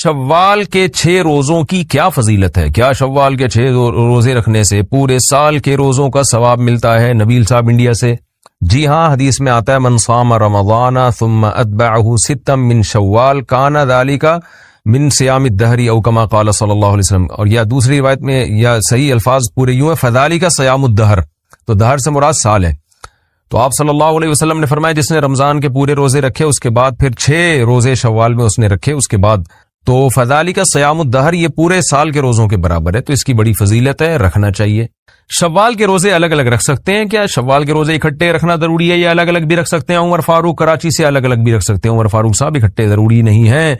شوال کے 6 روزوں کی کیا فضیلت ہے؟ کیا شوال کے 6 روزے رکھنے سے پورے سال کے روزوں کا ثواب ملتا ہے؟ نبیل صاحب انڈیا سے، جی ہاں، حدیث میں آتا ہے من صام رمضان ثم اتبعه 6 من شوال کان ذلك من صیام الدہر او کما قال صلی اللہ علیہ وسلم. اور یا دوسری روایت میں یا صحیح الفاظ پورے یوں ہے فذلك صیام الدہر، تو دہر سے مراد سال ہے. تو آپ صلی اللہ علیہ وسلم نے فرمایا جس نے رمضان کے پورے روزے رکھے اس کے بعد پھر 6 روزے شوال میں اس نے رکھے اس کے بعد، تو فذالک صیام الدہر، یہ پورے سال کے روزوں کے برابر ہے، تو اس کی بڑی فضیلت ہے، رکھنا چاہیے. شوال کے روزے الگ الگ رکھ سکتے ہیں کیا؟ شوال کے روزے اکٹھے رکھنا ضروری ہے یا الگ الگ بھی رکھ سکتے ہیں؟ عمر فاروق کراچی سے الگ الگ بھی رکھ سکتے ہیں. عمر فاروق صاحب اکٹھے ضروری نہیں ہے.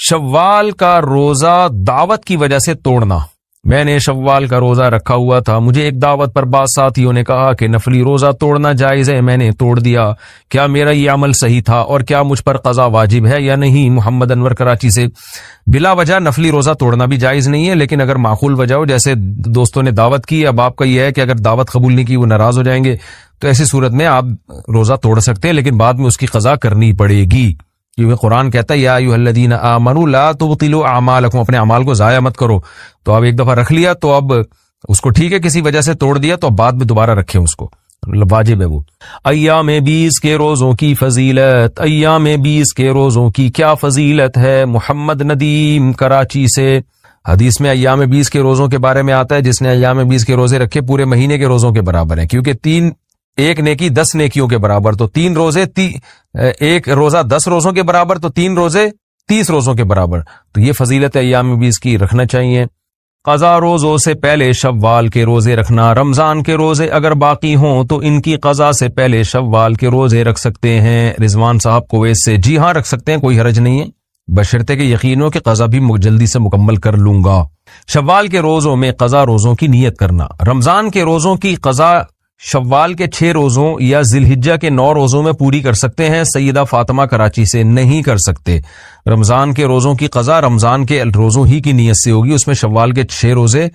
شوال کا روزہ دعوت کی وجہ سے توڑنا، میں نے شوال کا روزہ رکھا ہوا تھا، مجھے ایک دعوت پر بعض ساتھیوں نے کہا کہ نفلی روزہ توڑنا جائز ہے، میں نے توڑ دیا، کیا میرا یہ عمل صحیح تھا اور کیا مجھ پر قضا واجب ہے یا نہیں؟ محمد انور کراچی سے. بلا وجہ نفلی روزہ توڑنا بھی جائز نہیں ہے، لیکن اگر معقول وجہ ہو، جیسے دوستوں نے دعوت کی، اب آپ کا یہ ہے کہ اگر دعوت قبول نہیں کی وہ ناراض ہو جائیں گے، تو ایسی صورت میں آپ روزہ توڑ سکتے ہیں، لیکن بعد میں اس کی قضا کرنی پڑے گی، کیونکہ قرآن کہتا ہے یا ایھا الذین آمنوا لا تبطلوا اعمالکم، اپنے اعمال کو ضائع مت کرو. تو اب ایک دفعہ رکھ لیا تو اب اس کو ٹھیک ہے، کسی وجہ سے توڑ دیا تو اب بعد میں دوبارہ رکھیں اس کو، واجب ہے وہ. ایام 20 کے روزوں کی فضیلت، ایام 20 کے روزوں کی کیا فضیلت ہے؟ محمد ندیم کراچی سے، حدیث میں ایام 20 کے روزوں کے بارے میں آتا ہے جس نے ایام 20 کے روزے رکھے پورے مہینے کے روزوں کے برابر ہیں، کیونکہ ایک نیکی 10 نیکیوں کے برابر، تو 3 روزے ایک روزہ 10 روزوں کے برابر، تو 3 روزے 30 روزوں کے برابر. تو یہ فضیلت ہے ایام 20 کی، رکھنا چاہیے. قضا روزوں سے پہلے شوال کے روزے رکھنا، رمضان کے روزے اگر باقی ہوں تو ان کی قضا سے پہلے شوال کے روزے رکھ سکتے ہیں. رضوان صاحب کویت سے، جی ہاں رکھ سکتے ہیں، کوئی حرج نہیں ہے، بشرطے کہ یقین ہو کہ قضا بھی جلدی سے مکمل کر لوں گا. شوال کے روزوں میں قضا روزوں کی نیت کرنا، رمضان کے روزوں کی قضا شوال کے 6 روزوں یا ذی الحجہ کے 9 روزوں میں پوری کر سکتے ہیں. سیدہ فاطمہ کراچی سے، نہیں کر سکتے. رمضان کے روزوں کی قضا رمضان کے روزوں ہی کی نیت سے ہوگی، اس میں شوال کے 6 روزے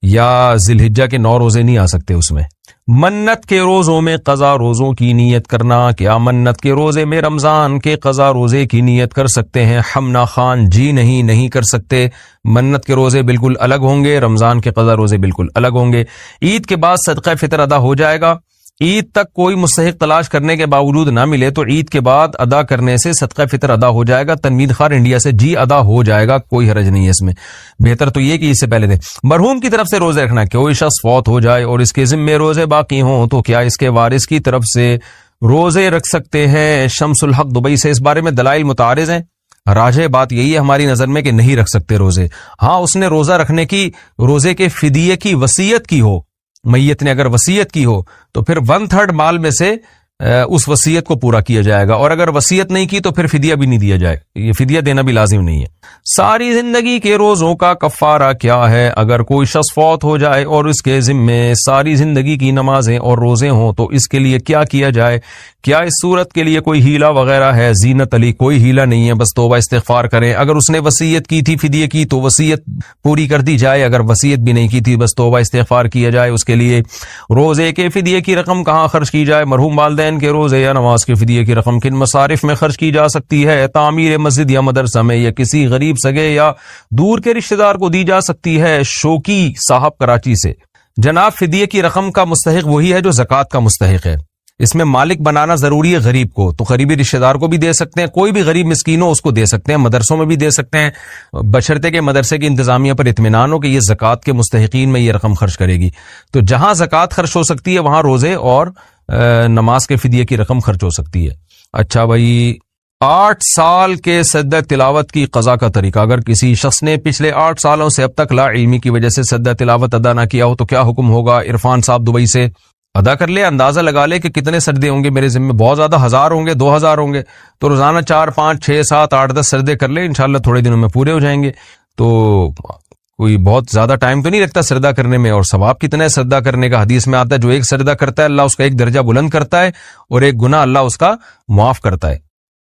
یا ذی الحجہ کے 9 روزے نہیں آ سکتے اس میں. منت کے روزوں میں قضا روزوں کی نیت کرنا، کیا منت کے روزے میں رمضان کے قضا روزے کی نیت کر سکتے ہیں؟ حمنا خان، جی نہیں کر سکتے. منت کے روزے بالکل الگ ہوں گے، رمضان کے قضا روزے بالکل الگ ہوں گے. عید کے بعد صدقہ فطر ادا ہو جائے گا. عید تک کوئی مستحق تلاش کرنے کے باوجود نہ ملے تو عید کے بعد ادا کرنے سے صدقہ فطر ادا ہو جائے گا. تنوید خار انڈیا سے، جی ادا ہو جائے گا، کوئی حرج نہیں ہے اس میں. بہتر تو یہ کہ اس سے پہلے دے. مرحوم کی طرف سے روزے رکھنا، کوئی شخص فوت ہو جائے اور اس کے ذمے روزے باقی ہوں تو کیا اس کے وارث کی طرف سے روزے رکھ سکتے ہیں؟ شمس الحق دبئی سے، اس بارے میں دلائل متعارض ہیں. راجح بات یہی ہے ہماری نظر میں کہ نہیں رکھ سکتے روزے. ہاں اس نے روزہ رکھنے کی، روزے کے فدیے کی وصیت کی ہو، میت نے اگر وصیت کی ہو تو پھر 1/3 مال میں سے اس وصیت کو پورا کیا جائے گا، اور اگر وصیت نہیں کی تو پھر فدیہ بھی نہیں دیا جائے، یہ فدیہ دینا بھی لازم نہیں ہے. ساری زندگی کے روزوں کا کفارہ کیا ہے؟ اگر کوئی شخص فوت ہو جائے اور اس کے ذمے ساری زندگی کی نمازیں اور روزے ہوں تو اس کے لیے کیا کیا جائے؟ کیا اس صورت کے لیے کوئی ہیلہ وغیرہ ہے؟ زینت علی، کوئی ہیلہ نہیں ہے، بس توبہ استغفار کریں. اگر اس نے وصیت کی تھی فدیے کی تو وصیت پوری کر دی جائے، اگر وصیت بھی نہیں کی تھی بس توبہ استغفار کیا جائے اس کے لیے. روزے کے فدیے کی رقم کہاں خرچ کی جائے؟ مرحوم والدین کے روزے یا نماز کے فدیے کی رقم کن مصارف میں خرچ کی جا سکتی ہے؟ تعمیر مسجد یا مدرسہ میں، یا کسی غریب سگے یا دور کے رشتہ دار کو دی جا سکتی ہے. شوکی صاحب کراچی سے، جناب فدیے کی رقم کا مستحق وہی ہے جو زکوٰۃ کا مستحق ہے، اس میں مالک بنانا ضروری ہے غریب کو، تو قریبی رشتہ دار کو بھی دے سکتے ہیں، کوئی بھی غریب مسکین ہو اس کو دے سکتے ہیں، مدرسوں میں بھی دے سکتے ہیں، بشرطے کہ مدرسے کی انتظامیہ پر اطمینان ہو کہ یہ زکوٰۃ کے مستحقین میں یہ رقم خرچ کرے گی. تو جہاں زکوٰۃ خرچ ہو سکتی ہے وہاں روزے اور نماز کے فدیے کی رقم خرچ ہو سکتی ہے. اچھا بھائی، 8 سال کے سجدہ تلاوت کی قضا کا طریقہ، اگر کسی شخص نے پچھلے 8 سالوں سے اب تک لا علمی کی وجہ سے سجدہ تلاوت ادا نہ کیا ہو تو کیا حکم ہوگا؟ عرفان صاحب دبئی سے، ادا کر لے، اندازہ لگا لے کہ کتنے سجدے ہوں گے میرے ذمہ، بہت زیادہ 1000 ہوں گے، 2000 ہوں گے، تو روزانہ 4 5 6 7 8 10 سجدے کر لے، انشاءاللہ تھوڑے دنوں میں پورے ہو جائیں گے. تو کوئی بہت زیادہ ٹائم تو نہیں لگتا سجدہ کرنے میں. اور ثواب کتنا ہے سجدہ کرنے کا؟ حدیث میں آتا ہے جو ایک سجدہ کرتا ہے اللہ اس کا ایک درجہ بلند کرتا ہے اور ایک گناہ اللہ اس کا معاف کرتا ہے.